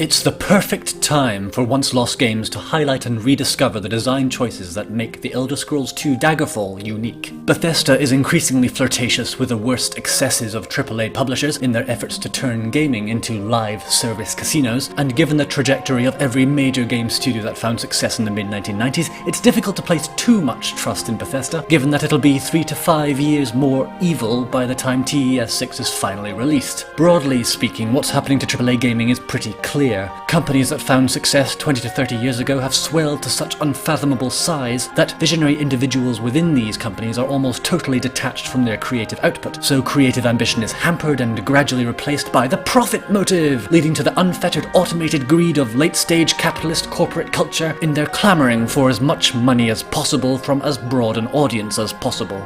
It's the perfect time for OnceLost games to highlight and rediscover the design choices that make The Elder Scrolls II Daggerfall unique. Bethesda is increasingly flirtatious with the worst excesses of AAA publishers in their efforts to turn gaming into live service casinos, and given the trajectory of every major game studio that found success in the mid-1990s, it's difficult to place too much trust in Bethesda, given that it'll be 3 to 5 years more evil by the time TES 6 is finally released. Broadly speaking, what's happening to AAA gaming is pretty clear. Companies that found success 20 to 30 years ago have swelled to such unfathomable size that visionary individuals within these companies are almost totally detached from their creative output, so creative ambition is hampered and gradually replaced by the profit motive, leading to the unfettered automated greed of late-stage capitalist corporate culture in their clamouring for as much money as possible from as broad an audience as possible.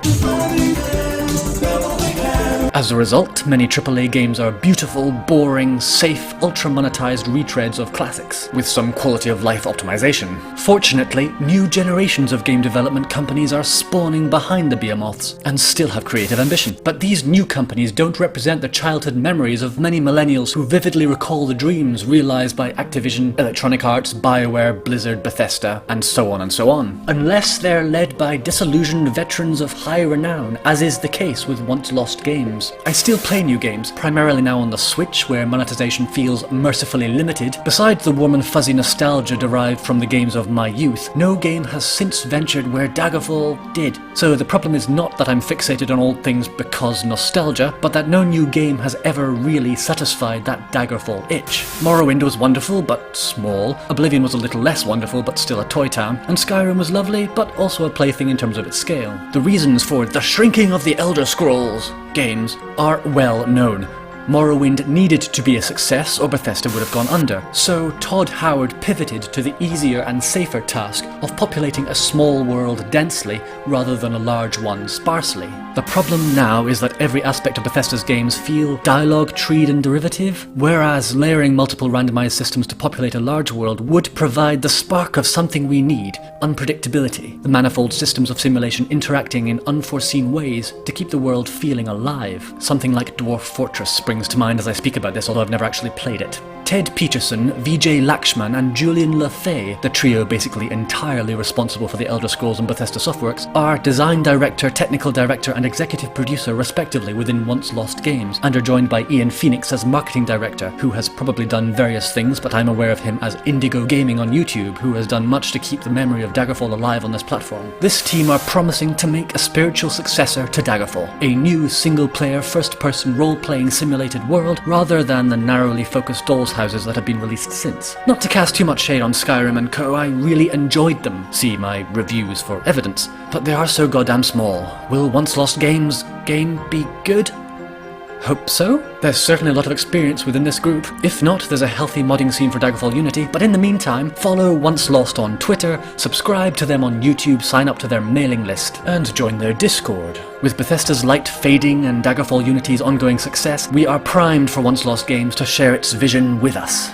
As a result, many AAA games are beautiful, boring, safe, ultra-monetized retreads of classics, with some quality-of-life optimization. Fortunately, new generations of game development companies are spawning behind the behemoths, and still have creative ambition. But these new companies don't represent the childhood memories of many millennials who vividly recall the dreams realized by Activision, Electronic Arts, BioWare, Blizzard, Bethesda, and so on and so on. Unless they're led by disillusioned veterans of high renown, as is the case with OnceLost games. I still play new games, primarily now on the Switch, where monetization feels mercifully limited. Besides the warm and fuzzy nostalgia derived from the games of my youth, no game has since ventured where Daggerfall did. So the problem is not that I'm fixated on old things because nostalgia, but that no new game has ever really satisfied that Daggerfall itch. Morrowind was wonderful, but small. Oblivion was a little less wonderful, but still a toy town. And Skyrim was lovely, but also a plaything in terms of its scale. The reasons for the shrinking of the Elder Scrolls games are well known. Morrowind needed to be a success or Bethesda would have gone under, so Todd Howard pivoted to the easier and safer task of populating a small world densely rather than a large one sparsely. The problem now is that every aspect of Bethesda's games feel dialogue-treed and derivative, whereas layering multiple randomized systems to populate a large world would provide the spark of something we need: unpredictability, the manifold systems of simulation interacting in unforeseen ways to keep the world feeling alive. Something like Dwarf Fortress springs to mind as I speak about this, although I've never actually played it. Ted Peterson, Vijay Lakshman, and Julian Lafay, the trio basically entirely responsible for the Elder Scrolls and Bethesda Softworks, are design director, technical director, and executive producer respectively within OnceLost games, and are joined by Ian Phoenix as marketing director, who has probably done various things, but I'm aware of him as Indigo Gaming on YouTube, who has done much to keep the memory of Daggerfall alive on this platform. This team are promising to make a spiritual successor to Daggerfall, a new single-player, first-person role-playing simulated world, rather than the narrowly focused dolls houses that have been released since. Not to cast too much shade on Skyrim and co, I really enjoyed them. See my reviews for evidence. But they are so goddamn small. Will OnceLost games game be good? Hope so. There's certainly a lot of experience within this group. If not, there's a healthy modding scene for Daggerfall Unity, but in the meantime, follow OnceLost on Twitter, subscribe to them on YouTube, sign up to their mailing list, and join their Discord. With Bethesda's light fading and Daggerfall Unity's ongoing success, we are primed for OnceLost games to share its vision with us.